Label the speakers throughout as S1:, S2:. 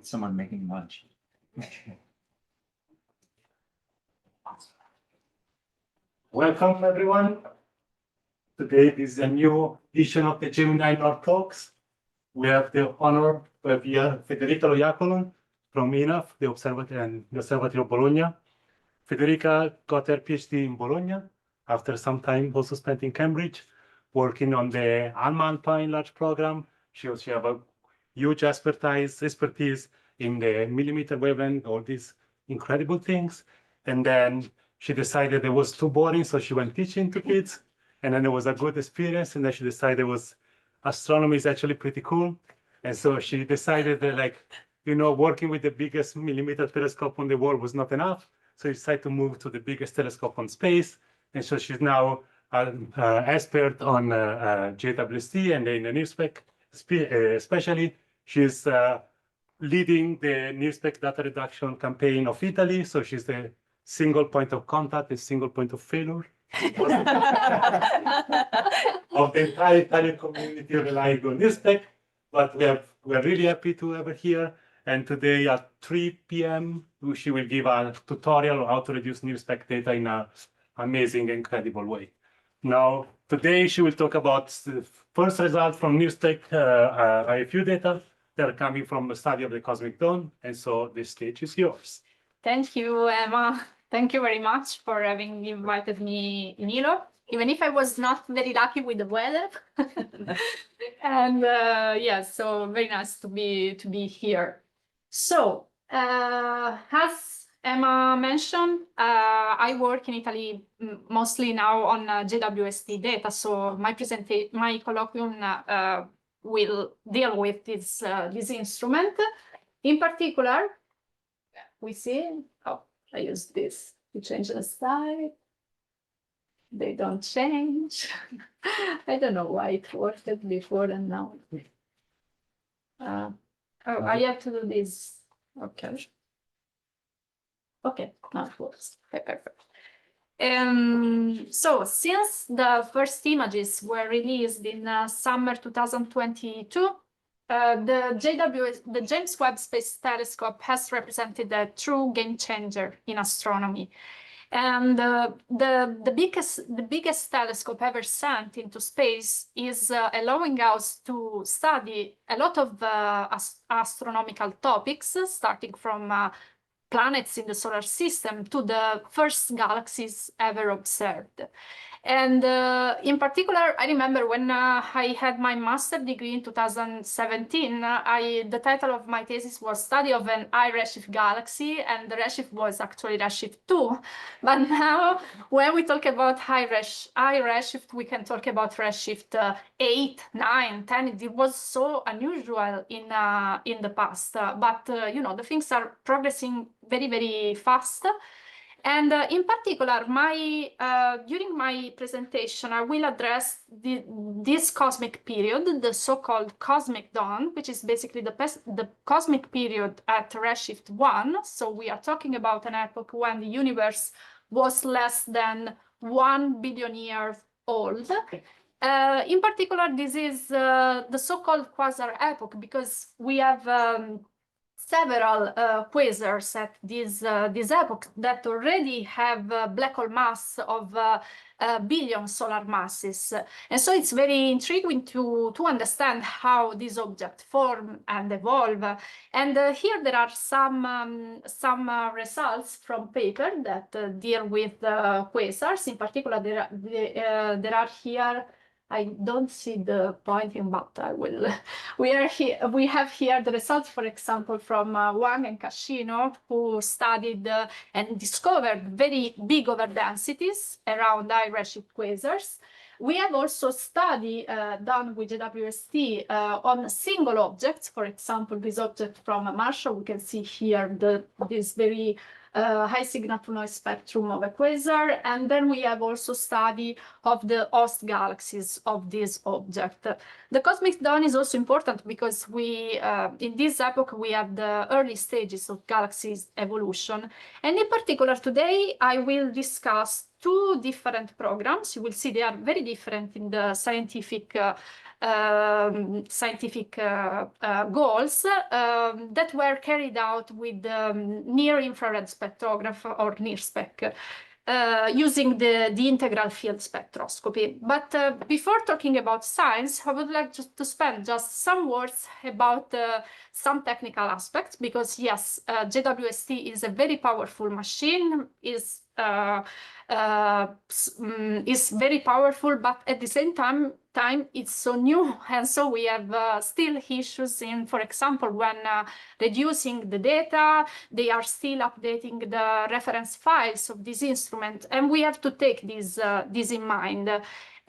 S1: Someone making lunch.
S2: Welcome, everyone. Today is a new edition of the Gemini Nord Talks. We have the honor to have here Federica Loiacono from INAF, the Observatory of Bologna. Federica got her PhD in Bologna after some time also spent in Cambridge, working on the ALMA Alpine large program. She also has a huge expertise in the millimeter wavelength, all these incredible things. And then she decided it was too boring, so she went teaching to kids. And then it was a good experience. And then she decided astronomy is actually pretty cool. And so she decided that, working with the biggest millimeter telescope on the world was not enough. So she decided to move to the biggest telescope on space. And so she's now an expert on JWST and in the NIRSpec, especially. She's leading the NIRSpec data reduction campaign of Italy. So she's the single point of contact, the single point of failure of the entire Italian community relying on NIRSpec. But we're really happy to have her here. And today at 3 p.m., she will give a tutorial on how to reduce NIRSpec data in an amazing, incredible way. Now, today she will talk about the first result from NIRSpec IFU data that are coming from the study of the cosmic dawn. And so the stage is yours.
S3: Thank you, Emma. Thank you very much for having invited me in Ilo, even if I was not very lucky with the weather. And so very nice to be here. So, as Emma mentioned, I work in Italy mostly now on JWST data. So my colloquium will deal with this instrument. In particular, we see. Oh, I use this to change the slide. They don't change. I don't know why it worked before and now. I have to do this. Okay. Okay, now it works. Okay, perfect. So since the first images were released in summer 2022, the James Webb Space Telescope has represented a true game changer in astronomy. And the biggest telescope ever sent into space is allowing us to study a lot of astronomical topics, starting from planets in the solar system to the first galaxies ever observed. And in particular, I remember when I had my master's degree in 2017, the title of my thesis was Study of an High Redshift Galaxy, and the redshift was actually redshift 2. But now, when we talk about high redshift, we can talk about redshift 8, 9, 10. It was so unusual in the past. But the things are progressing very, very fast. And in particular, during my presentation, I will address this cosmic period, the so-called cosmic dawn, which is basically the cosmic period at redshift 1. So we are talking about an epoch when the universe was less than 1 billion years old. In particular, this is the so-called quasar epoch, because we have several quasars at this epoch that already have a black hole mass of billion solar masses. And so it's very intriguing to understand how these objects form and evolve. And here there are some results from paper that deal with quasars. In particular, there are here. I don't see the pointing, but I will. We have here the results, for example, from Wang and Cascino, who studied and discovered very big overdensities around high redshift quasars. We have also study done with JWST on single objects. For example, this object from Marshall, we can see here this very high signal-to-noise spectrum of a quasar, and then we have also study of the host galaxies of this object. The cosmic dawn is also important because in this epoch we have the early stages of galaxies evolution, and in particular today I will discuss two different programs. You will see they are very different in the scientific scientific goals that were carried out with near-infrared spectrograph or NIRSpec. Using the integral field spectroscopy. But before talking about science, I would like to spend just some words about some technical aspects, because yes, JWST is a very powerful machine, is very powerful, but at the same time it's so new, and so we have still issues in, for example, when reducing the data, they are still updating the reference files of this instrument, and we have to take this in mind.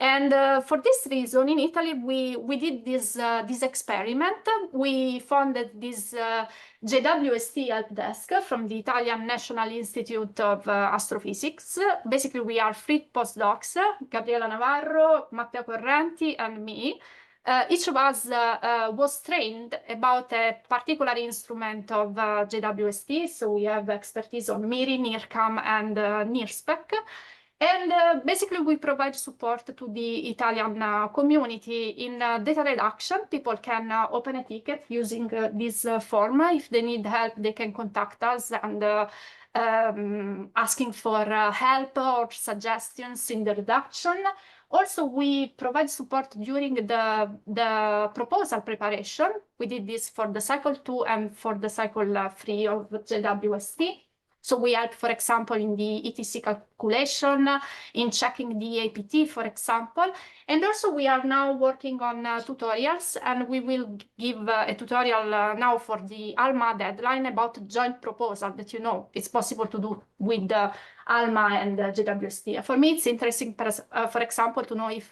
S3: And for this reason, in Italy, we did this experiment. We founded this JWST help desk from the Italian National Institute of Astrophysics. Basically, we are 3 postdocs, Gabriela Navarro, Matteo Correnti, and me. Each of us was trained about a particular instrument of JWST, so we have expertise on MIRI, NIRCam, and NIRSpec. And basically, we provide support to the Italian community in data reduction. People can open a ticket using this form. If they need help, they can contact us and asking for help or suggestions in the reduction. Also, we provide support during the proposal preparation. We did this for the cycle 2 and for the cycle 3 of JWST. So we help, for example, in the ETC calculation, in checking the APT, for example. And also we are now working on tutorials, and we will give a tutorial now for the ALMA deadline about joint proposal that, you know, it's possible to do with ALMA and JWST. For me, it's interesting, for example, to know if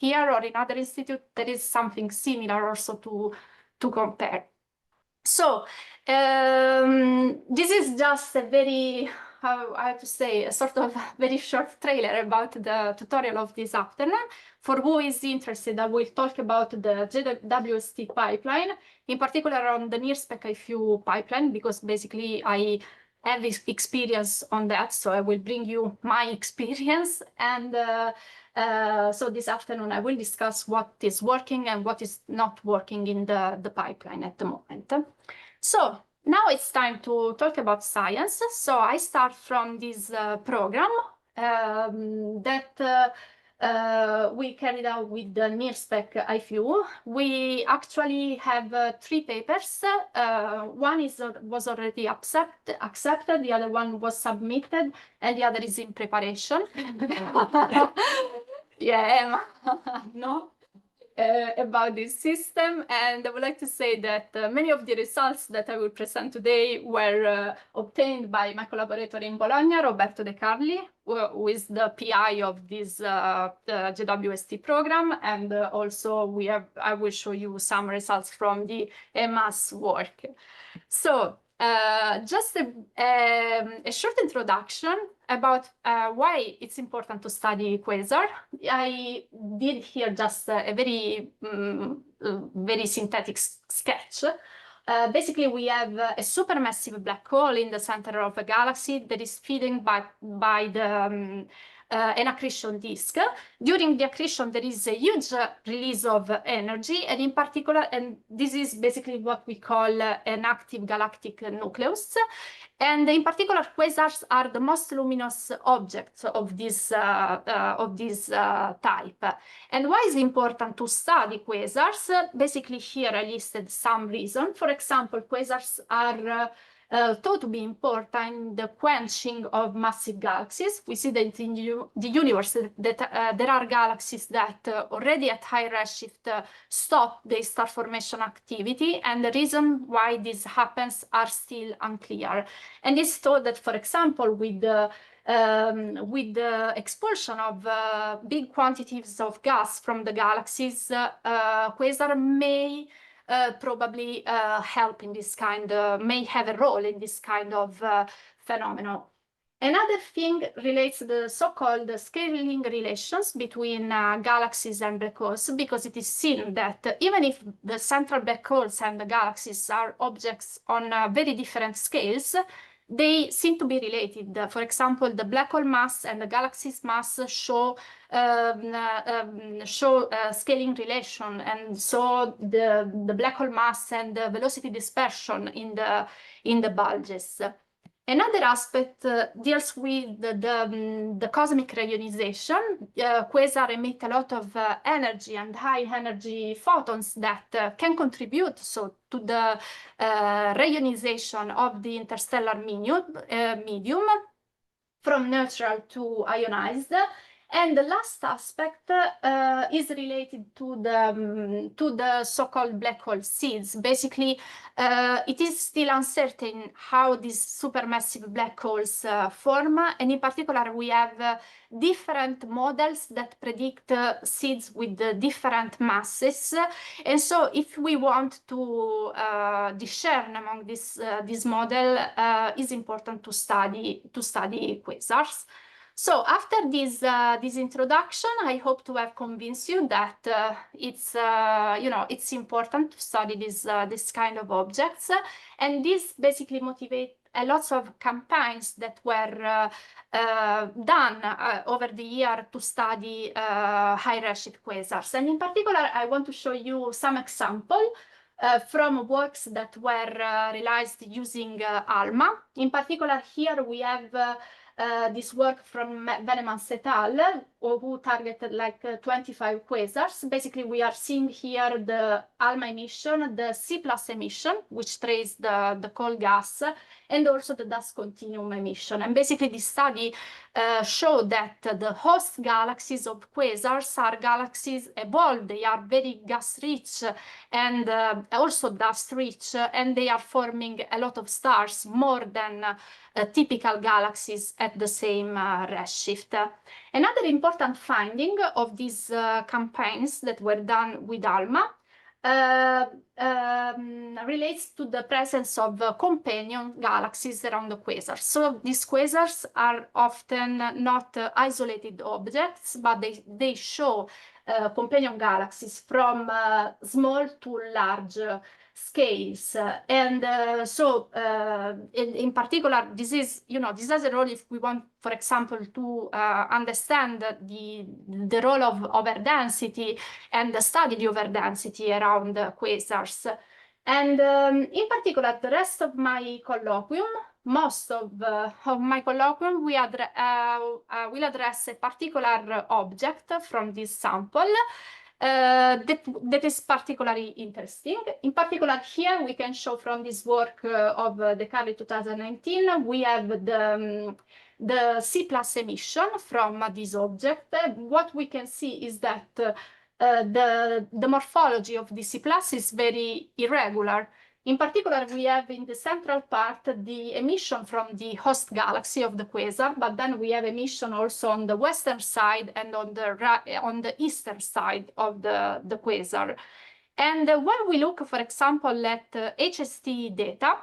S3: here or in other institute there is something similar also to compare. So this is just a very, I have to say, a sort of very short trailer about the tutorial of this afternoon. For who is interested, I will talk about the JWST pipeline, in particular on the NIRSpec IFU pipeline, because basically I have experience on that, so I will bring you my experience. And so this afternoon I will discuss what is working and what is not working in the pipeline at the moment. So now it's time to talk about science. So I start from this program that we carried out with the NIRSpec IFU. We actually have 3 papers. One was already accepted, the other one was submitted, and the other is in preparation. Yeah, no. About this system, and I would like to say that many of the results that I will present today were obtained by my collaborator in Bologna, Roberto De Carli, who is the PI of this JWST program, and also I will show you some results from the EMAS work. So just a short introduction about why it's important to study quasar. I did here just a very synthetic sketch. Basically, we have a supermassive black hole in the center of a galaxy that is feeding by the an accretion disk. During the accretion, there is a huge release of energy, and in particular, and this is basically what we call an active galactic nucleus. And in particular, quasars are the most luminous objects of this type. And why is it important to study quasars? Basically, here I listed some reasons. For example, quasars are thought to be important in the quenching of massive galaxies. We see that in the universe that there are galaxies that already at high redshift stop the star formation activity, and the reason why this happens are still unclear. And it's thought that, for example, with the expulsion of big quantities of gas from the galaxies, quasar may probably help in this kind, may have a role in this kind of phenomenon. Another thing relates to the so-called scaling relations between galaxies and black holes, because it is seen that even if the central black holes and the galaxies are objects on very different scales, they seem to be related. For example, the black hole mass and the galaxy's mass show scaling relation, and so the black hole mass and the velocity dispersion in the bulges. Another aspect deals with the cosmic reionization. Quasars emit a lot of energy and high energy photons that can contribute to the reionization of the interstellar medium from neutral to ionized. And the last aspect is related to the so-called black hole seeds. Basically, it is still uncertain how these supermassive black holes form. And in particular, we have different models that predict seeds with different masses. And so if we want to discern among this model, it's important to study quasars. So after this introduction, I hope to have convinced you that it's important to study this kind of objects, and this basically motivates a lot of campaigns that were done over the year to study high redshift quasars. And in particular, I want to show you some examples from works that were realized using ALMA. In particular, here we have this work from Venemans et al., who targeted like 25 quasars. Basically, we are seeing here the ALMA emission, the C+ emission, which traces the cold gas, and also the dust continuum emission. And basically, this study showed that the host galaxies of quasars are galaxies evolved. They are very gas-rich and also dust-rich, and they are forming a lot of stars, more than typical galaxies at the same redshift. Another important finding of these campaigns that were done with ALMA relates to the presence of companion galaxies around the quasars. So these quasars are often not isolated objects, but they show companion galaxies from small to large scales. And so in particular, this has a role if we want, for example, to understand the role of overdensity and study the overdensity around quasars. And in particular, the rest of my colloquium, most of my colloquium, will address a particular object from this sample that is particularly interesting. In particular, here we can show from this work of De Carli 2019, we have the C+ emission from this object. What we can see is that the morphology of the C+ is very irregular. In particular, we have in the central part the emission from the host galaxy of the quasar, but then we have emission also on the western side and on the eastern side of the quasar. And when we look, for example, at HST data,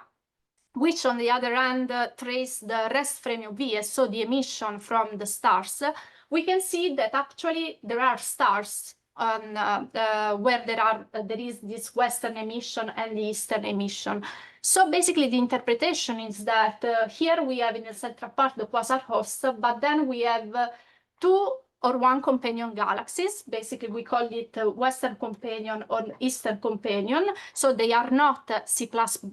S3: which on the other hand trace the rest frame UV, so the emission from the stars, we can see that actually there are stars where there is this western emission and the eastern emission. So basically the interpretation is that here we have in the central part the quasar host, but then we have two or one companion galaxies. Basically we call it western companion or eastern companion. So they are not C+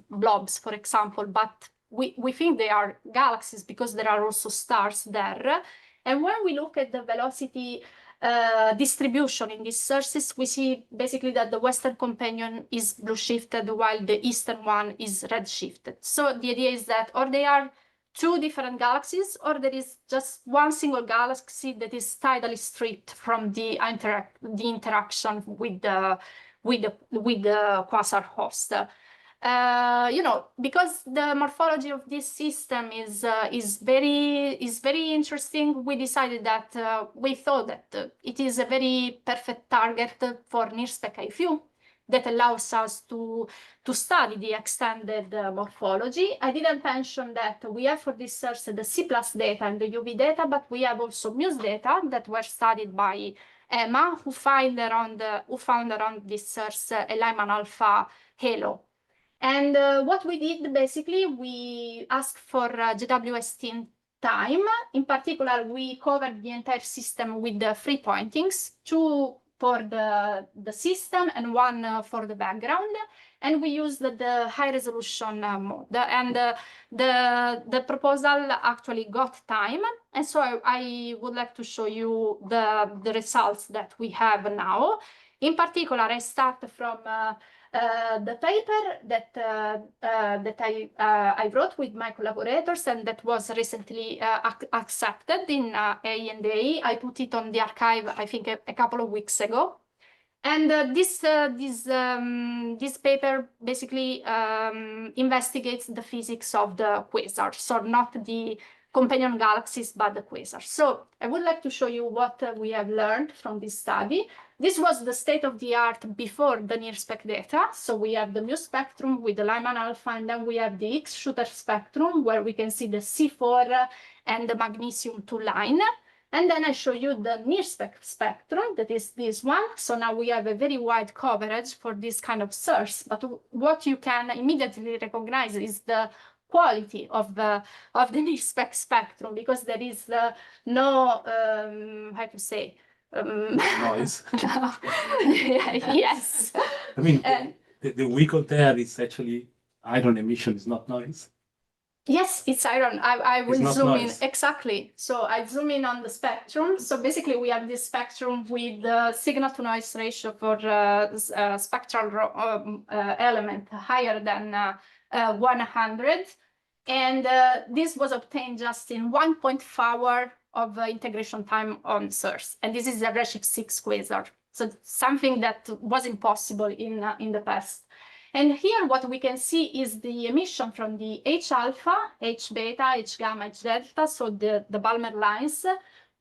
S3: blobs, for example, but we think they are galaxies because there are also stars there. And when we look at the velocity distribution in these sources, we see basically that the western companion is blue shifted while the eastern one is red shifted. So the idea is that or they are two different galaxies, or there is just one single galaxy that is tidally stripped from the interaction with the quasar host. Because the morphology of this system is very interesting, we decided that we thought that it is a very perfect target for NIRSpec IFU that allows us to study the extended morphology. I didn't mention that we have for this source the C+ data and the UV data, but we have also MUSE data that were studied by Emma, who found around this source a Lyman alpha halo. And what we did, basically, we asked for JWST time. In particular, we covered the entire system with the 3 pointings, 2 for the system and 1 for the background. And we used the high resolution mode. And the proposal actually got time. And so I would like to show you the results that we have now. In particular, I start from the paper that I wrote with my collaborators and that was recently accepted in A&A. I put it on the archive, I think, a couple of weeks ago. And this paper basically investigates the physics of the quasar, so not the companion galaxies, but the quasars. So I would like to show you what we have learned from this study. This was the state of the art before the NIRSpec data. So we have the mu spectrum with the Lyman alpha, and then we have the X shooter spectrum where we can see the C4 and the magnesium 2 line. And then I show you the NIRSpec spectrum, that is this one. So now we have a very wide coverage for this kind of source. But what you can immediately recognize is the quality of the NIRSpec spectrum, because there is no, how to say,
S2: Noise.
S3: no. Yes.
S2: I mean, the wiggle there is actually iron emission, is not noise.
S3: Yes, it's iron. I will zoom
S2: noise.
S3: in. Exactly. So I zoom in on the spectrum. So basically we have this spectrum with the signal to noise ratio for spectral element higher than 100. And this was obtained just in 1.5 hour of integration time on source. And this is a Redshift 6 quasar. So something that was impossible in the past. And here what we can see is the emission from the H alpha, H beta, H gamma, H delta, so the Balmer lines.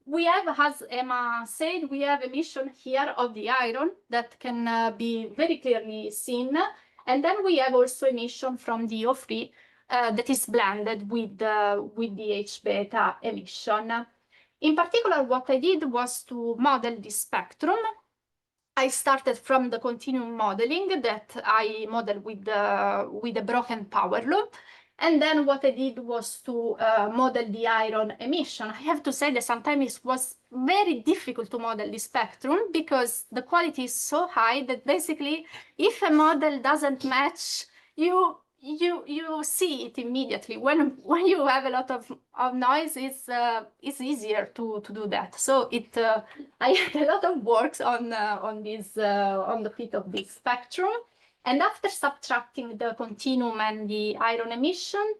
S3: We have, as Emma said, we have emission here of the iron that can be very clearly seen. And then we have also emission from the O3 that is blended with the H beta emission. In particular, what I did was to model this spectrum. I started from the continuum modeling that I modeled with the broken power loop. And then what I did was to model the iron emission. I have to say that sometimes it was very difficult to model the spectrum because the quality is so high that basically if a model doesn't match, you see it immediately. When you have a lot of noise, it's easier to do that. So I had a lot of work on the fit of this spectrum. And after subtracting the continuum and the iron emission,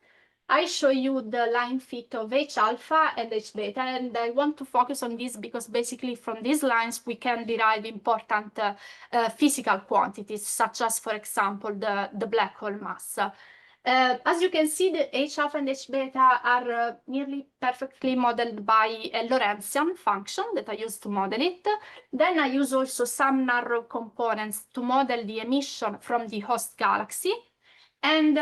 S3: I show you the line fit of H alpha and H beta, and I want to focus on this because basically from these lines we can derive important physical quantities, such as, for example, the black hole mass. As you can see, the H alpha and H beta are nearly perfectly modeled by a Lorentzian function that I use to model it. Then I use also some narrow components to model the emission from the host galaxy. And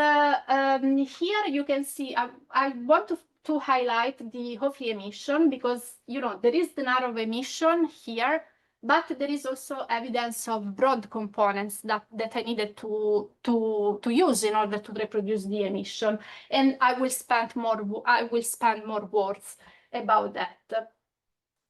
S3: here you can see, I want to highlight the Hoeffler emission because, there is the narrow emission here, but there is also evidence of broad components that I needed to use in order to reproduce the emission. And I will spend more words about that.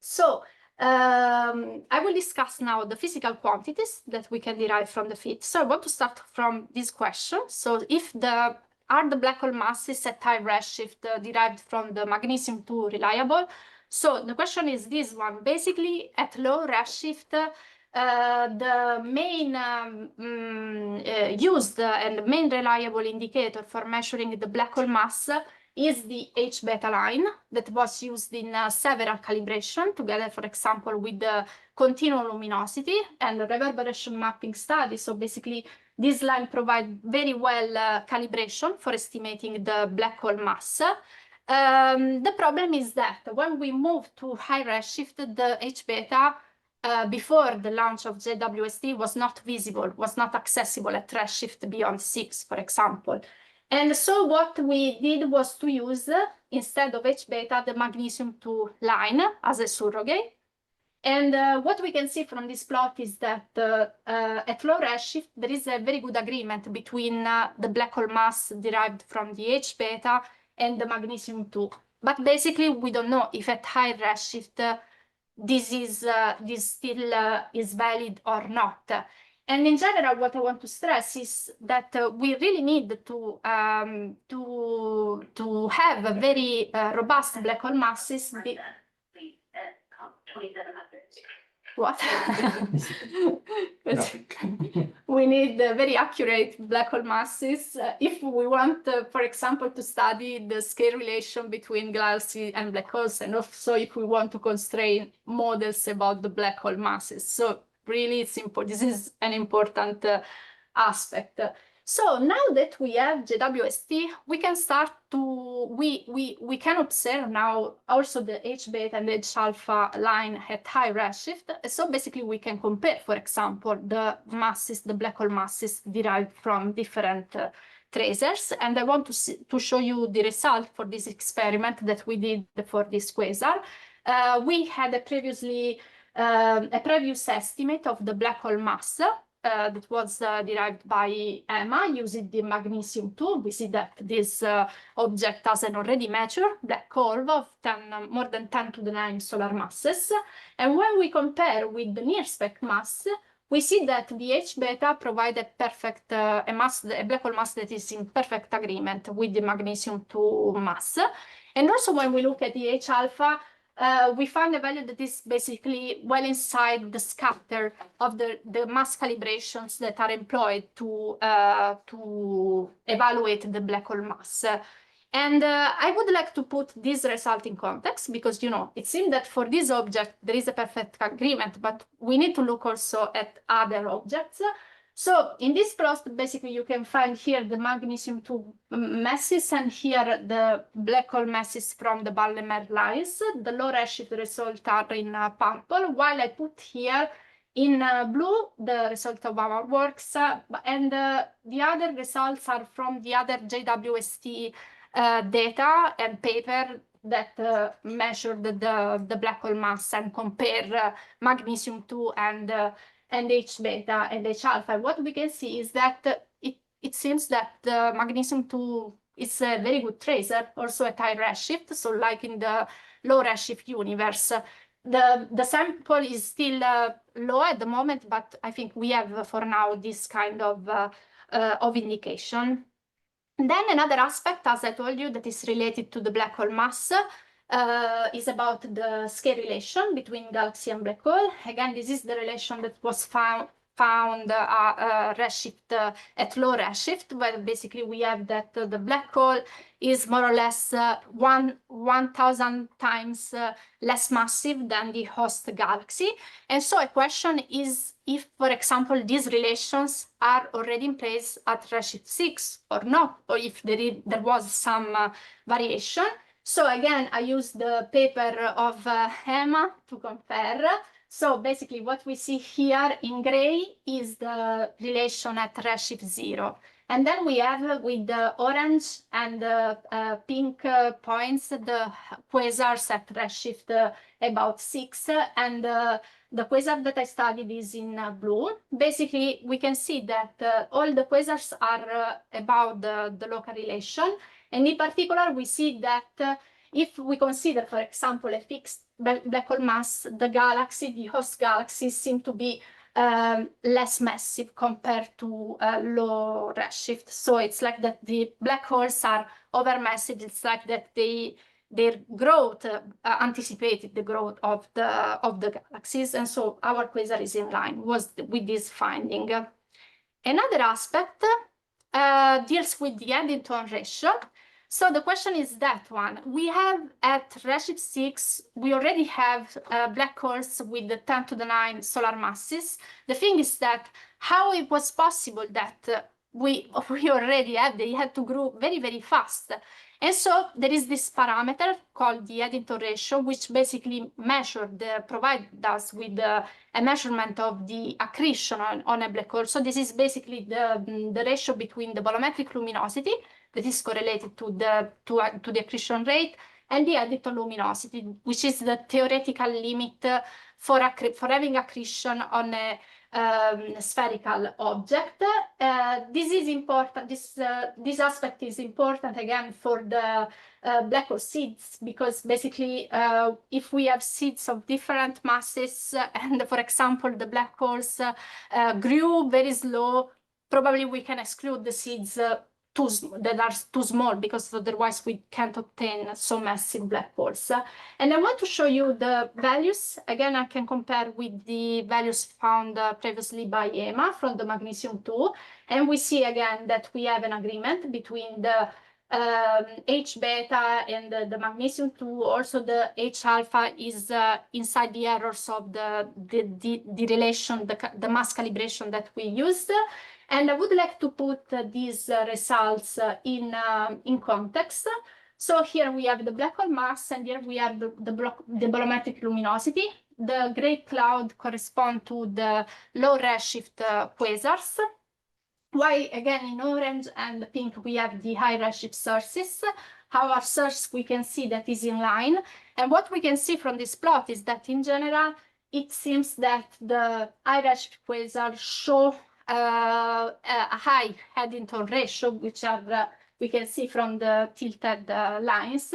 S3: So I will discuss now the physical quantities that we can derive from the fit. So I want to start from this question. So if are the black hole masses at high redshift derived from the magnesium 2 reliable? So the question is this one. Basically, at low redshift, the main used and the main reliable indicator for measuring the black hole mass is the H beta line that was used in several calibration together, for example, with the continuum luminosity and the reverberation mapping study. So basically, this line provides very well calibration for estimating the black hole mass. The problem is that when we move to high redshift, the H beta before the launch of JWST was not visible, was not accessible at redshift beyond 6, for example. And so what we did was to use, instead of H beta, the magnesium 2 line as a surrogate. And what we can see from this plot is that at low redshift, there is a very good agreement between the black hole mass derived from the H beta and the magnesium-2. But basically, we don't know if at high redshift this still is valid or not. And in general, what I want to stress is that we really need to have a very robust black hole masses. What? We need very accurate black hole masses if we want, for example, to study the scale relation between galaxies and black holes, and also if we want to constrain models about the black hole masses. So really, it's important. This is an important aspect. So now that we have JWST, we can start to, we can observe now also the H beta and H alpha line at high redshift. So basically we can compare, for example, the masses, the black hole masses derived from different tracers. And I want to show you the result for this experiment that we did for this quasar. We had a previous estimate of the black hole mass that was derived by Emma using the magnesium-2. We see that this object has an already mature black hole of more than 10 to the 9 solar masses. And when we compare with the NIRSpec mass, we see that the H beta provides a black hole mass that is in perfect agreement with the magnesium-2 mass. And also when we look at the H alpha, we find a value that is basically well inside the scatter of the mass calibrations that are employed to evaluate the black hole mass. And I would like to put this result in context because, you know, it seems that for this object, there is a perfect agreement, but we need to look also at other objects. So in this plot, basically, you can find here the magnesium-2 masses and here the black hole masses from the Balmer lines. The low redshift results are in purple, while I put here in blue the result of our works, and the other results are from the other JWST data and paper that measured the black hole mass and compare magnesium-2 and H beta and H alpha. What we can see is that it seems that the magnesium-2 is a very good tracer, also at high redshift. So like in the low redshift universe, the sample is still low at the moment, but I think we have for now this kind of indication. And then another aspect, as I told you, that is related to the black hole mass is about the scale relation between galaxy and black hole. Again, this is the relation that was found redshift at low redshift, where basically we have that the black hole is more or less 1,000 times less massive than the host galaxy. And so a question is if, for example, these relations are already in place at redshift 6 or not, or if there was some variation. So again, I use the paper of Emma to compare. So basically what we see here in gray is the relation at redshift 0. And then we have with the orange and the pink points, the quasars at redshift about 6. And the quasar that I studied is in blue. Basically, we can see that all the quasars are about the local relation. And in particular, we see that if we consider, for example, a fixed black hole mass, the galaxy, the host galaxies seem to be less massive compared to low redshift. So it's like that the black holes are overmassive. It's like that their growth anticipated the growth of the galaxies. And so our quasar is in line with this finding. Another aspect deals with the Eddington ratio. So the question is that one. We have at redshift 6, we already have black holes with the 10 to the 9 solar masses. The thing is that how it was possible that we already have, they had to grow very, very fast. And so there is this parameter called the Eddington ratio, which basically provides us with a measurement of the accretion on a black hole. So this is basically the ratio between the bolometric luminosity that is correlated to the accretion rate and the editor luminosity, which is the theoretical limit for having accretion on a spherical object. This is important. This aspect is important again for the black hole seeds, because basically if we have seeds of different masses and, for example, the black holes grew very slow, probably we can exclude the seeds that are too small, because otherwise we can't obtain so massive black holes. And I want to show you the values. Again, I can compare with the values found previously by EMA from the magnesium 2. And we see again that we have an agreement between the H beta and the magnesium 2. Also, the H alpha is inside the errors of the relation, the mass calibration that we used. And I would like to put these results in context. So here we have the black hole mass, and here we have the bolometric luminosity. The gray cloud correspond to the low redshift quasars. While again in orange and pink we have the high redshift sources. Our source we can see that is in line. And what we can see from this plot is that in general it seems that the high redshift quasars show a high Eddington ratio, which are we can see from the tilted lines.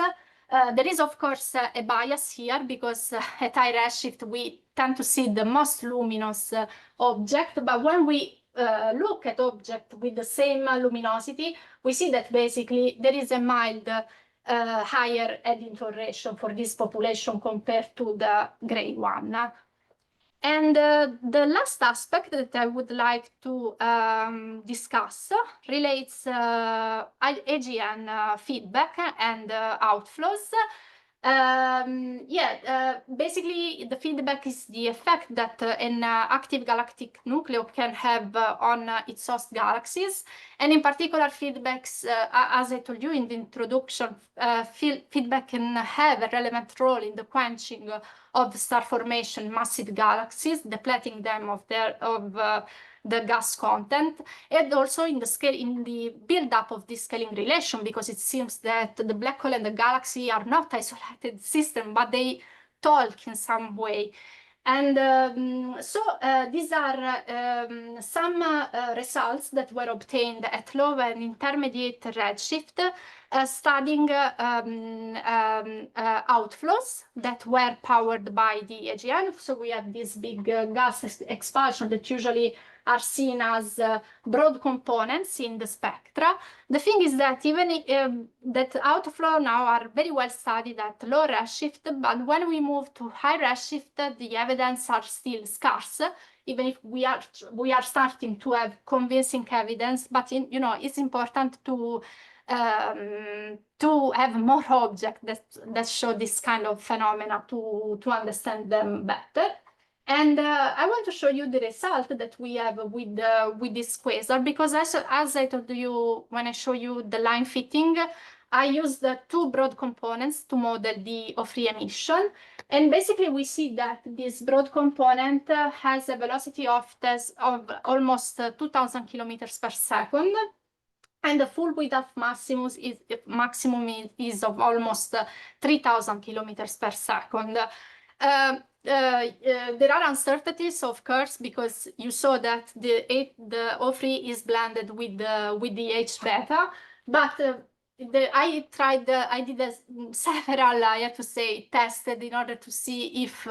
S3: There is, of course, a bias here, because at high redshift we tend to see the most luminous object, but when we look at object with the same luminosity, we see that basically there is a mild higher Eddington ratio for this population compared to the gray one. And the last aspect that I would like to discuss relates AGN feedback and outflows. Basically the feedback is the effect that an active galactic nucleo can have on its host galaxies. And in particular, feedbacks, as I told you in the introduction, feedback can have a relevant role in the quenching of star formation massive galaxies, depleting them of the gas content, and also in the build-up of this scaling relation, because it seems that the black hole and the galaxy are not isolated systems, but they talk in some way. And these are some results that were obtained at low and intermediate redshift, studying outflows that were powered by the AGN. So we have this big gas expulsion that usually are seen as broad components in the spectra. The thing is that even that outflow now are very well studied at low redshift, but when we move to high redshift, the evidence are still scarce, even if we are starting to have convincing evidence. But it's important to have more objects that show this kind of phenomena to understand them better. And I want to show you the result that we have with this quasar, because as I told you when I show you the line fitting, I used the two broad components to model the free emission. And basically we see that this broad component has a velocity of almost 2,000 kilometers per second. And the full width of maximum is of almost 3,000 kilometers per second. There are uncertainties, of course, because you saw that the O3 is blended with the H beta, but I did several, I have to say, tested in order to see if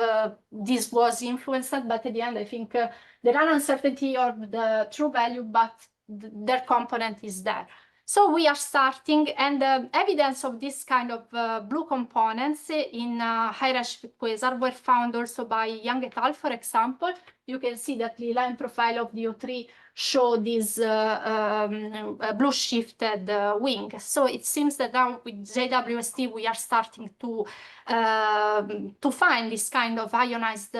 S3: this was influenced, but at the end I think there are uncertainty of the true value, but their component is there. So we are starting, and evidence of this kind of blue components in high redshift quasar were found also by Yang et al. For example, you can see that the line profile of the O3 show this blue shifted wing. So it seems that now with JWST we are starting to find this kind of ionized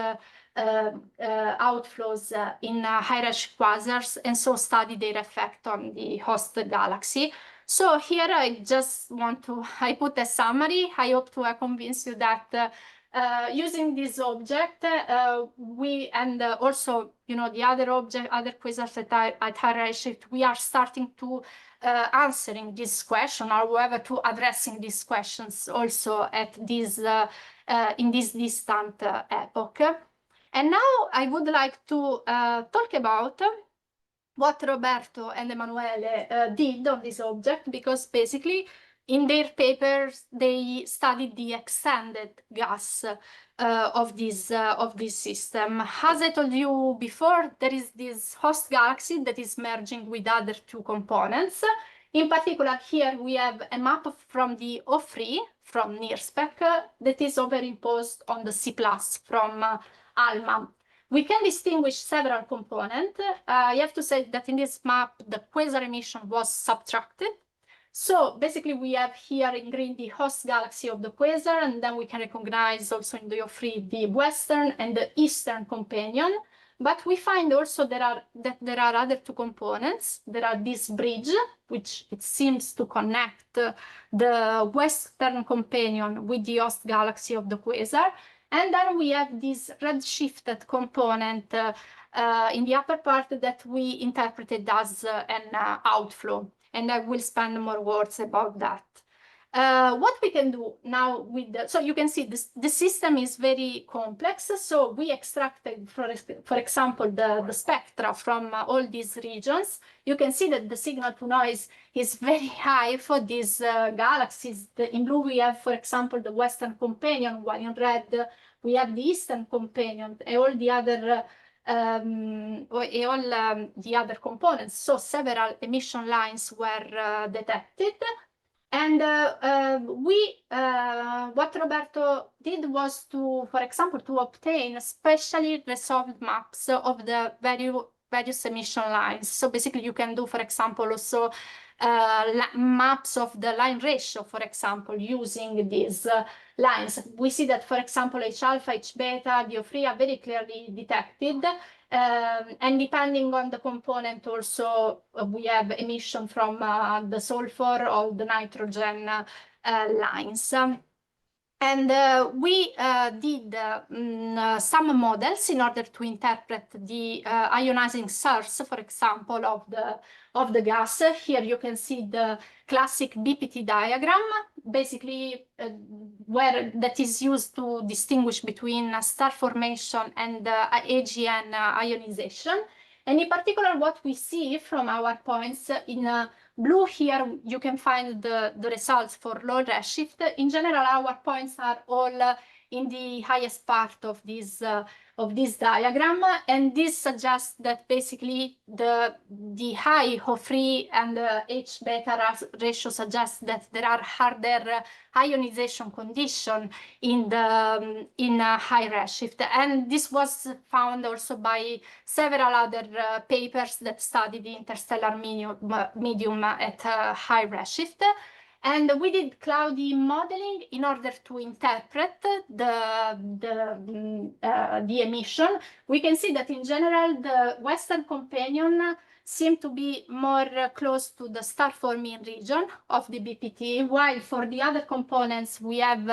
S3: outflows in high redshift quasars, and so study their effect on the host galaxy. So here I just want to, I put a summary. I hope to convince you that using this object, also, the other quasars that are at high redshift, we are starting to answering this question, or however, to addressing these questions also at this in this distant epoch. And now I would like to talk about what Roberto and Emanuele did on this object, because basically in their papers they studied the extended gas of this system. As I told you before, there is this host galaxy that is merging with other two components. In particular, here we have a map from the O3 from NIRSpec that is overimposed on the C+ from ALMA. We can distinguish several components. I have to say that in this map, the quasar emission was subtracted. So basically, we have here in green the host galaxy of the quasar, and then we can recognize also in the O3 the western and the eastern companion. But we find also that there are other two components. There are this bridge, which it seems to connect the western companion with the host galaxy of the quasar. And then we have this redshifted component in the upper part that we interpreted as an outflow. And I will spend more words about that. What we can do now with so you can see the system is very complex. So we extracted, for example, the spectra from all these regions. You can see that the signal to noise is very high for these galaxies. In blue, we have, for example, the western companion, while in red, we have the eastern companion and all the other the other components. So several emission lines were detected. And what Roberto did was to, for example, to obtain specially resolved maps of the various emission lines. So basically you can do, for example, also maps of the line ratio, for example, using these lines. We see that, for example, H alpha, H beta, DO3 are very clearly detected. And depending on the component also, we have emission from the sulfur or the nitrogen lines. And we did some models in order to interpret the ionizing source, for example, of the gas. Here you can see the classic BPT diagram, basically where that is used to distinguish between star formation and AGN ionization. And in particular, what we see from our points in blue here, you can find the results for low redshift. In general, our points are all in the highest part of this diagram, and this suggests that basically the high O3 and H beta ratio suggests that there are harder ionization conditions in high redshift, and this was found also by several other papers that studied the interstellar medium at high redshift. And we did cloudy modeling in order to interpret the emission. We can see that in general, the western companion seem to be more close to the star forming region of the BPT, while for the other components, we have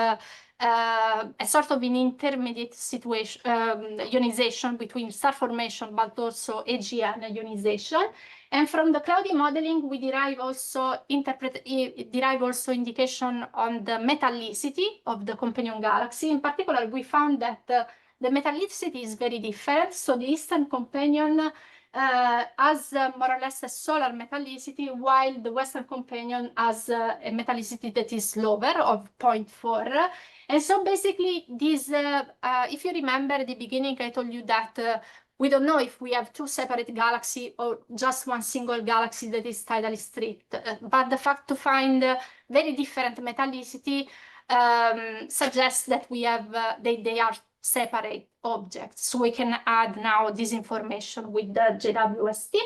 S3: a sort of an intermediate situation, ionization between star formation, but also AGN ionization. And from the cloudy modeling, we derive also indication on the metallicity of the companion galaxy. In particular, we found that the metallicity is very different. So the eastern companion has more or less a solar metallicity, while the western companion has a metallicity that is lower of 0.4. And so basically, this, if you remember at the beginning, I told you that we don't know if we have two separate galaxies or just one single galaxy that is tidally stripped. But the fact to find very different metallicity suggests that we have they are separate objects. So we can add now this information with the JWST.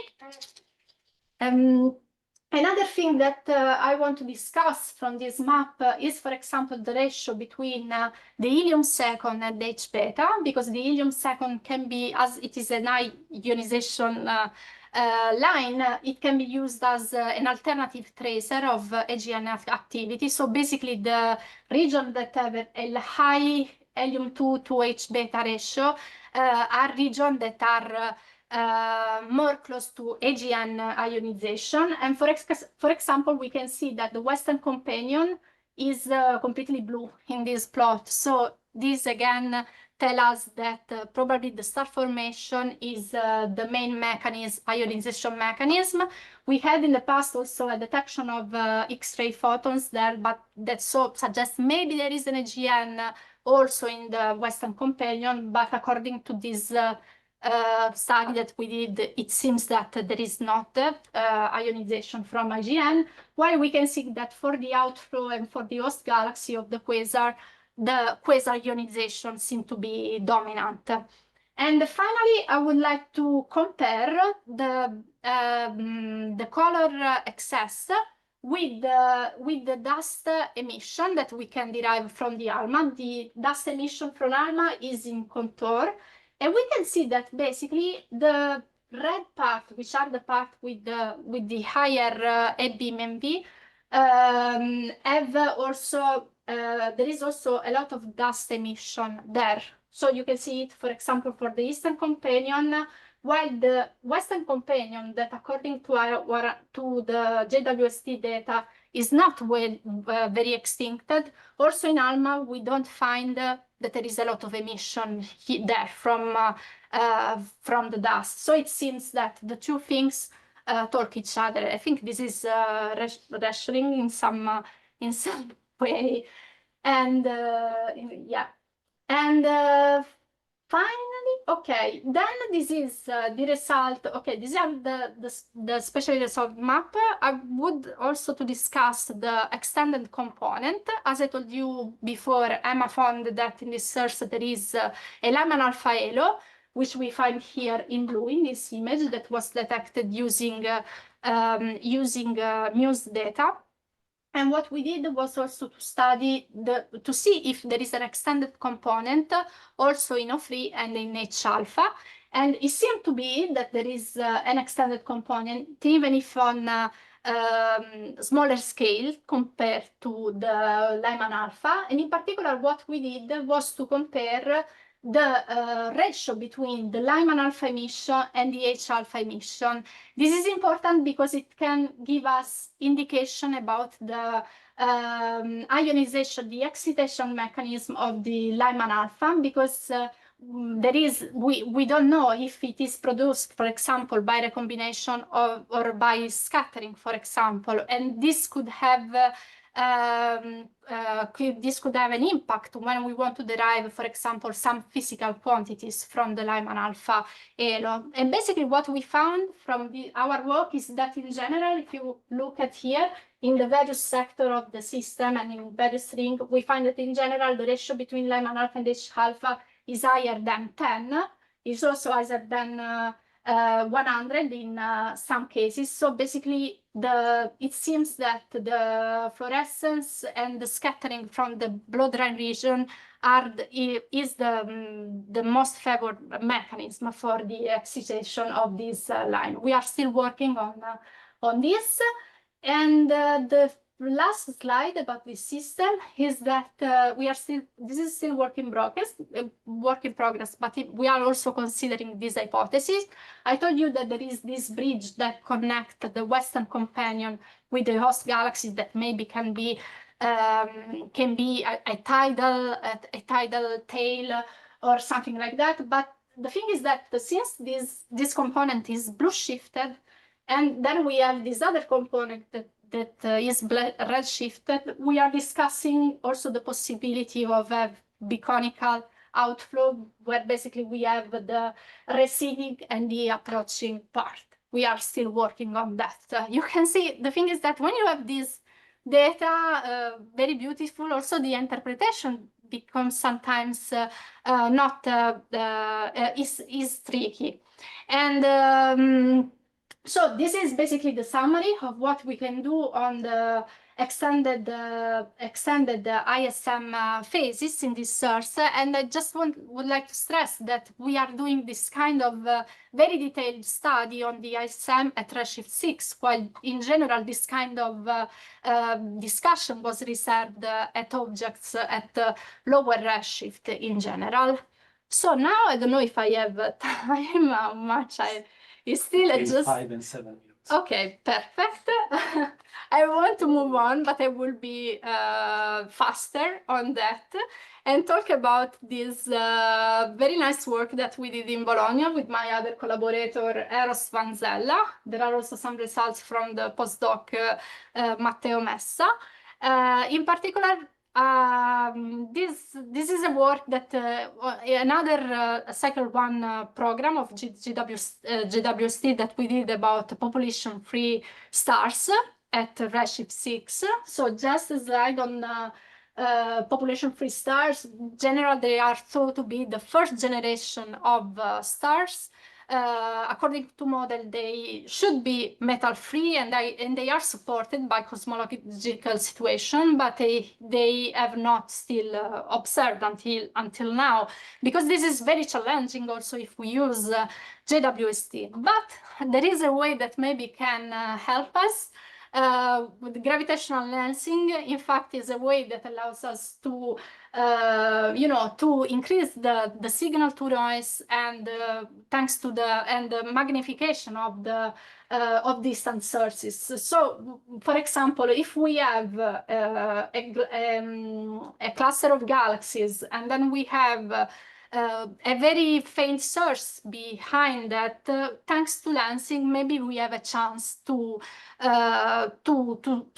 S3: Another thing that I want to discuss from this map is, for example, the ratio between the helium second and the H beta, because the helium second can be, as it is an ionization line, it can be used as an alternative tracer of AGN activity. So basically, the region that have a high helium-2 to H-beta ratio are regions that are more close to AGN ionization. And for example, we can see that the Western companion is completely blue in this plot. So this again tell us that probably the star formation is the main mechanism, ionization mechanism. We had in the past also a detection of X-ray photons there, but that suggests maybe there is an AGN also in the Western companion, but according to this study that we did, it seems that there is not ionization from IGN, while we can see that for the outflow and for the host galaxy of the quasar ionization seem to be dominant. And finally, I would like to compare the color excess with the dust emission that we can derive from the ALMA. The dust emission from ALMA is in contour, and we can see that basically the red part, which are the part with the higher E-beam MV, have also there is also a lot of dust emission there. So you can see it, for example, for the Eastern companion, while the Western companion, that according to the JWST data is not very extincted. Also in ALMA, we don't find that there is a lot of emission there from the dust. So it seems that the two things talk each other. I think this is rationing in some way. And yeah, and finally, okay, then this is the result. Okay, these are the special result map. I would also to discuss the extended component. As I told you before, Emma found that in this source there is a Lyman alpha halo, which we find here in blue in this image that was detected using Muse data. And what we did was also to study to see if there is an extended component also in O3 and in H alpha. And it seemed to be that there is an extended component, even if on smaller scale compared to the Lyman alpha. And in particular, what we did was to compare the ratio between the Lyman alpha emission and the H alpha emission. This is important because it can give us indication about the ionization, the excitation mechanism of the Lyman alpha, because we don't know if it is produced, for example, by recombination or by scattering, for example, and this could have an impact when we want to derive, for example, some physical quantities from the Lyman alpha halo. And basically what we found from our work is that in general, if you look at here, in the various sector of the system and in various rings, we find that in general, the ratio between Lyman alpha and H alpha is higher than 10. It's also higher than 100 in some cases. So basically, it seems that the fluorescence and the scattering from the blood-brain region is the most favored mechanism for the excitation of this line. We are still working on this. And the last slide about this system is that this is still work in progress, but we are also considering this hypothesis. I told you that there is this bridge that connects the Western companion with the host galaxies that maybe can be a tidal tail or something like that. But the thing is that since this component is blue shifted, and then we have this other component that is red shifted, we are discussing also the possibility of a biconical outflow, where basically we have the receding and the approaching part. We are still working on that. You can see, the thing is that when you have this data, very beautiful, also the interpretation becomes sometimes is tricky. And so this is basically the summary of what we can do on the extended the ISM phases in this source. And I just would like to stress that we are doing this kind of very detailed study on the ISM at Redshift 6, while in general this kind of discussion was reserved at objects at lower Redshift in general. So now I don't know if I have time, how much it's still just
S2: 5 and 7 minutes.
S3: Okay, perfect. I want to move on, but I will be faster on that and talk about this very nice work that we did in Bologna with my other collaborator, Eros Van Zella. There are also some results from the postdoc Matteo Messa. In particular, this is a work that another cycle 1 program of JWST that we did about population-free stars at Redshift 6. So just a slide on population-free stars. In general, they are thought to be the first generation of stars. According to model, they should be metal-free, and they are supported by cosmological situation, but they have not still observed until now, because this is very challenging also if we use JWST. But there is a way that maybe can help us. With gravitational lensing, in fact, is a way that allows us to to increase the signal to noise, and thanks to the magnification of the of distant sources. So, for example, if we have a cluster of galaxies, and then we have a very faint source behind that, thanks to lensing, maybe we have a chance to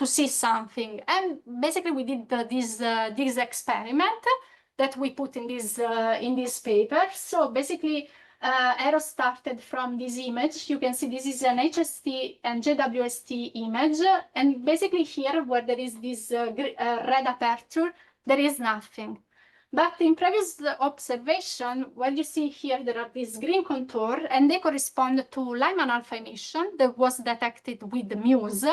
S3: see something. And basically, we did this experiment that we put in this paper. So basically, Eros started from this image. You can see this is an HST and JWST image, and basically here, where there is this red aperture, there is nothing. But in previous observation, well, you see here there are these green contour, and they correspond to Lyman alpha emission that was detected with the MUSE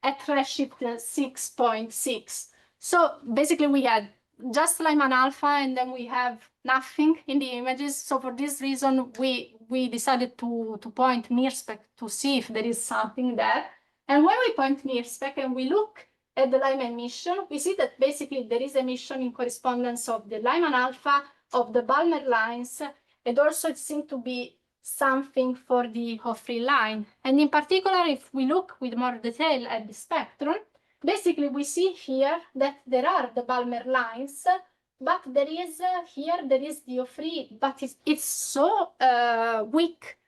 S3: at redshift 6.6. So basically we had just Lyman alpha, and then we have nothing in the images. So for this reason, we decided to point NIRSpec to see if there is something there. And when we point NIRSpec and we look at the Lyman emission, we see that basically there is emission in correspondence of the Lyman alpha, of the Balmer lines, and also it seems to be something for the Hoffrey line. And in particular, if we look with more detail at the spectrum, basically we see here that there are the Balmer lines, but there is there is the Hoffrey, but it's so weak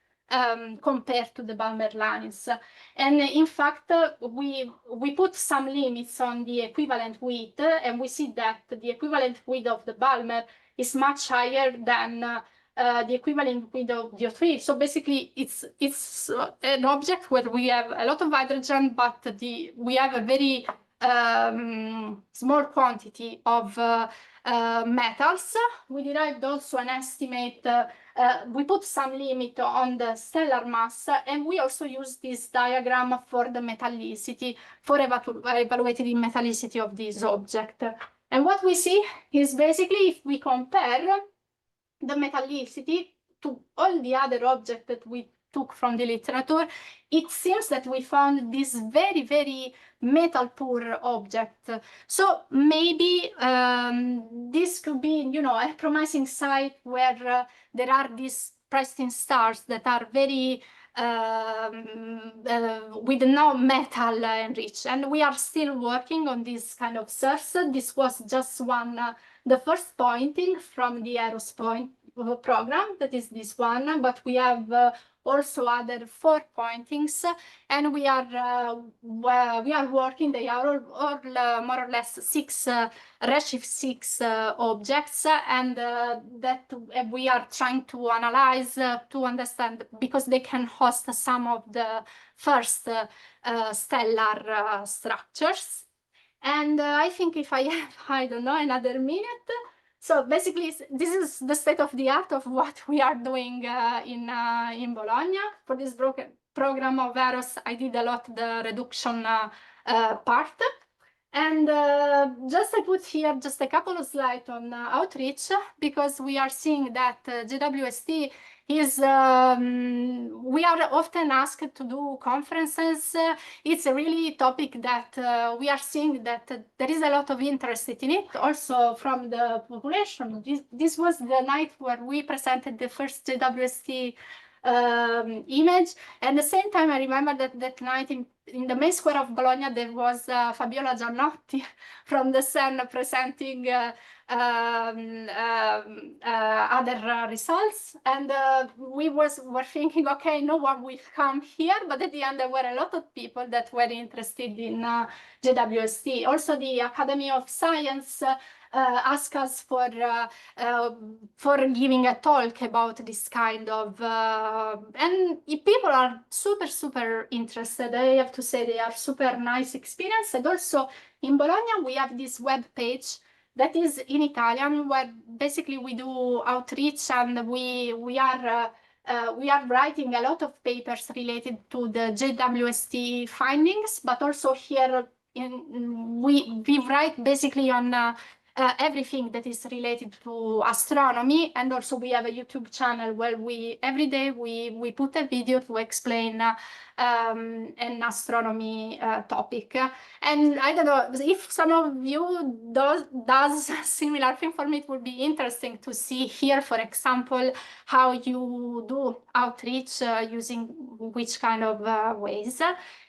S3: compared to the Balmer lines. And in fact, we put some limits on the equivalent width, and we see that the equivalent width of the Balmer is much higher than the equivalent width of the O3. So basically, it's an object where we have a lot of hydrogen, but we have a very small quantity of metals. We derived also an estimate. We put some limit on the stellar mass, and we also use this diagram for the metallicity, for evaluating the metallicity of this object. And what we see is basically, if we compare the metallicity to all the other objects that we took from the literature, it seems that we found this very, very metal poor object. So maybe this could be, a promising site where there are these pristine stars that are very with no metal enriched. And we are still working on this kind of source. This was just the first pointing from the Eros program, that is this one, but we have also other 4 pointings, and we are working. They are all more or less 6 redshift 6 objects, and that we are trying to analyze to understand, because they can host some of the first stellar structures. And I think if I have, I don't know, another minute. So basically, this is the state of the art of what we are doing in Bologna. For this program of Eros, I did a lot the reduction part. And just I put here just a couple of slides on outreach, because we are seeing that JWST is, we are often asked to do conferences. It's a really topic that we are seeing that there is a lot of interest in it, also from the population. This was the night where we presented the first JWST image. And at the same time, I remember that night in the main square of Bologna, there was Fabiola Giannotti from the CERN presenting other results. And we were thinking, okay, no one will come here. But at the end, there were a lot of people that were interested in JWST. Also, the Academy of Science ask us for giving a talk about this kind of, and people are super interested. I have to say they are super nice experience. And also in Bologna, we have this web page that is in Italian, where basically we do outreach, and we are writing a lot of papers related to the JWST findings, but also here we write basically on everything that is related to astronomy. And also we have a YouTube channel where every day we put a video to explain an astronomy topic. And I don't know if some of you does similar thing. For me, it would be interesting to see here, for example, how you do outreach using which kind of ways.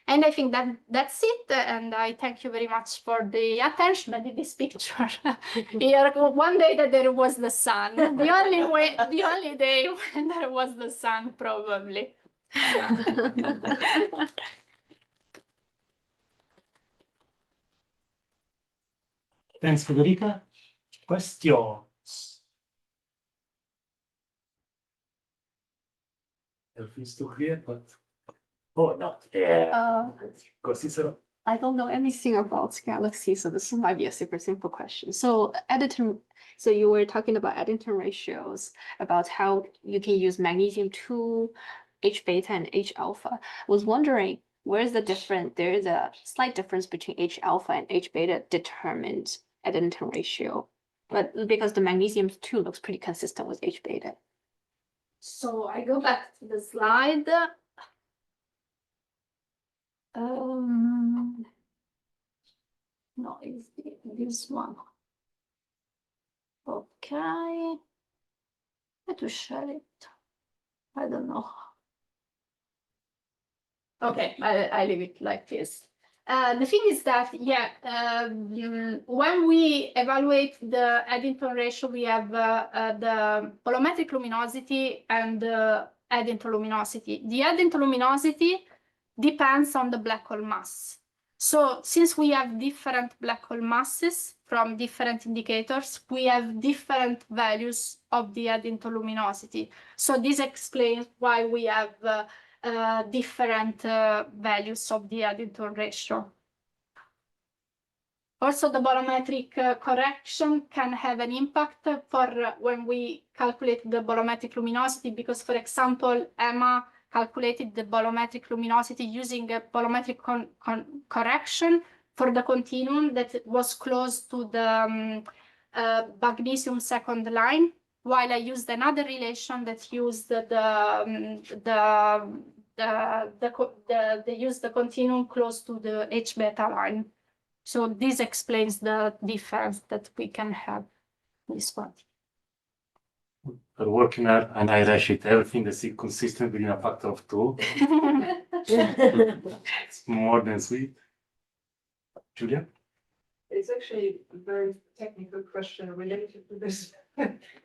S3: And I think that's it. And I thank you very much for the attention. I did this picture here one day that there was the sun. The only day when there was the sun, probably.
S2: Thanks, Federica. Questions? Everything's too clear, but not. Yeah. Go, Cicero.
S4: I don't know anything about Galaxy, so this might be a super simple question. So you were talking about Eddington ratios, about how you can use magnesium 2, H beta and H alpha. I was wondering, where's the difference? There is a slight difference between H alpha and H beta determined Eddington ratio, but because the magnesium 2 looks pretty consistent with H beta.
S3: So I go back to the slide. No, it's this one. Okay. How to share it? I don't know. Okay, I leave it like this. The thing is that, yeah, when we evaluate the Eddington ratio, we have the bolometric luminosity and the Eddington luminosity. The Eddington luminosity depends on the black hole mass. So since we have different black hole masses from different indicators, we have different values of the Eddington luminosity. So this explains why we have different values of the Eddington ratio. Also, the bolometric correction can have an impact for when we calculate the bolometric luminosity, because, for example, Emma calculated the bolometric luminosity using a bolometric correction for the continuum that was close to the magnesium second line, while I used another relation that used the continuum close to the H beta line. So this explains the difference that we can have this one.
S2: We're working at an I sheet, everything that's consistent within a factor of 2. It's more than sweet. Julia?
S5: It's actually a very technical question related to this.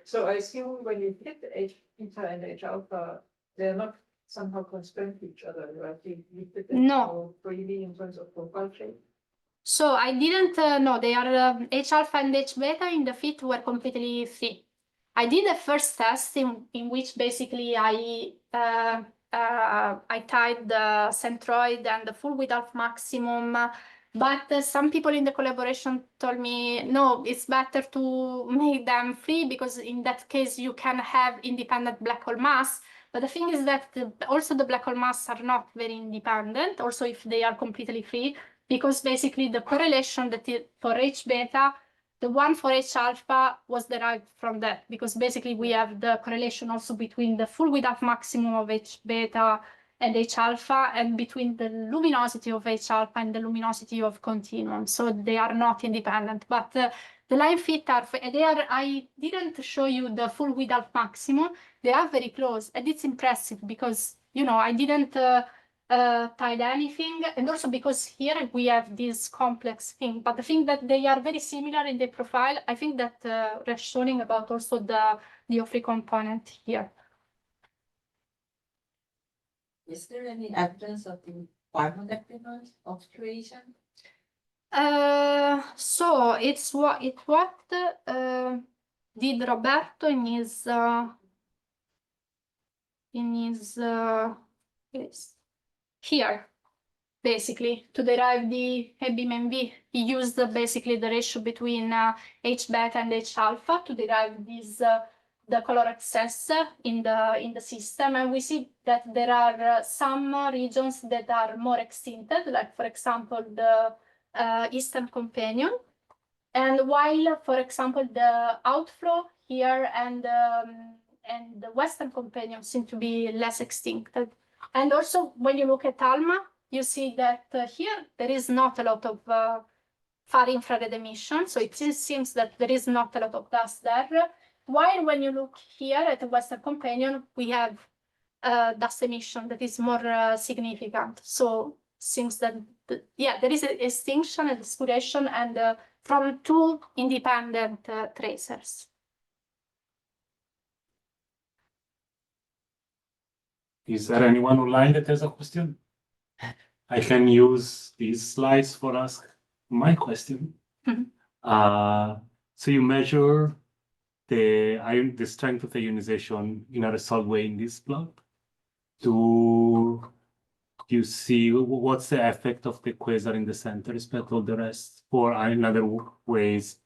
S5: So I assume when you hit the H beta and H alpha, they're not somehow constrained to each other, right? You fit them
S3: No.
S5: freely in terms of profile shape.
S3: So I didn't know, they are H alpha and H beta in the fit were completely free. I did a first test in which basically I tied the centroid and the full width of maximum, but some people in the collaboration told me, no, it's better to make them free, because in that case you can have independent black hole mass. But the thing is that also the black hole mass are not very independent, also if they are completely free, because basically the correlation that for H beta, the one for H alpha was derived from that, because basically we have the correlation also between the full width maximum of H beta and H alpha, and between the luminosity of H alpha and the luminosity of continuum. So they are not independent, but the line fit are, I didn't show you the full width maximum. They are very close, and it's impressive because, you know, I didn't tied anything, and also because here we have this complex thing, but the thing that they are very similar in the profile, I think that we're showing about also the free component here.
S5: Is there any evidence of the thermodynamics of creation?
S3: So it's what did Roberto in his yes, here, basically to derive the beam MV. He used basically the ratio between H beta and H alpha to derive this the color excess in the system, and we see that there are some regions that are more extincted, like for example the Eastern Companion, and while for example the outflow here and the Western Companion seem to be less extincted. And also when you look at ALMA, you see that here there is not a lot of far infrared emission, so it seems that there is not a lot of dust there. While when you look here at the Western Companion, we have dust emission that is more significant. So seems that yeah, there is a extinction and expiration, and from two independent tracers.
S2: Is there anyone online that has a question? I can use these slides for ask my question. So you measure the strength of the ionization in a resolved way in this plot. Do you see what's the effect of the quasar in the center respect to all the rest? Or in other ways,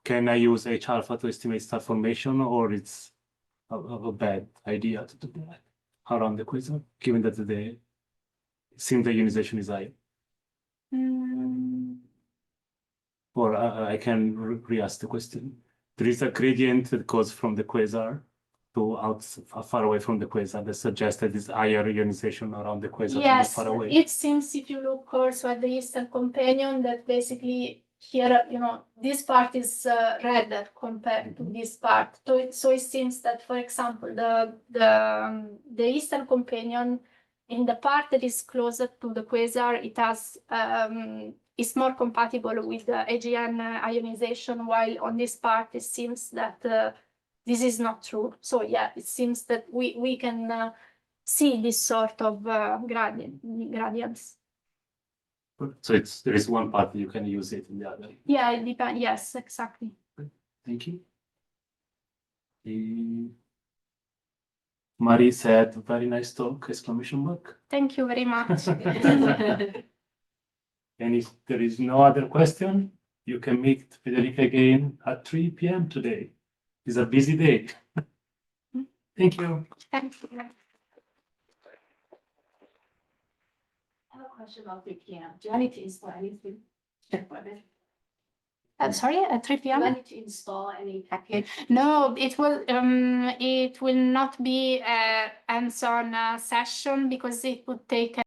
S2: can I use H alpha to estimate star formation, or it's a bad idea to do that around the quasar, given that it seems the ionization is high? Or I can re-ask the question. There is a gradient that goes from the quasar to far away from the quasar that suggests that there's higher ionization around the quasar from far away.
S3: It seems if you look also at the Eastern Companion that basically here, you know, this part is redder compared to this part. So it seems that, for example, the Eastern Companion, in the part that is closer to the quasar, it has is more compatible with the AGN ionization, while on this part it seems that this is not true. So yeah, it seems that we can see this sort of gradients.
S2: So there is one part that you can use it in the other.
S3: Yeah, it depends. Yes, exactly.
S2: Thank you. Marie said, "Very nice talk!" Exclamation mark.
S3: Thank you very much.
S2: And if there is no other question, you can meet Federica again at 3 p.m. today. It's a busy day. Thank you.
S3: Thank you.
S5: I have a question about 3 p.m. Do I need to install anything?
S3: Sorry, at 3
S5: Do I
S3: p.m.
S5: need to install any package?
S3: No, it will not be a hands-on session because it would take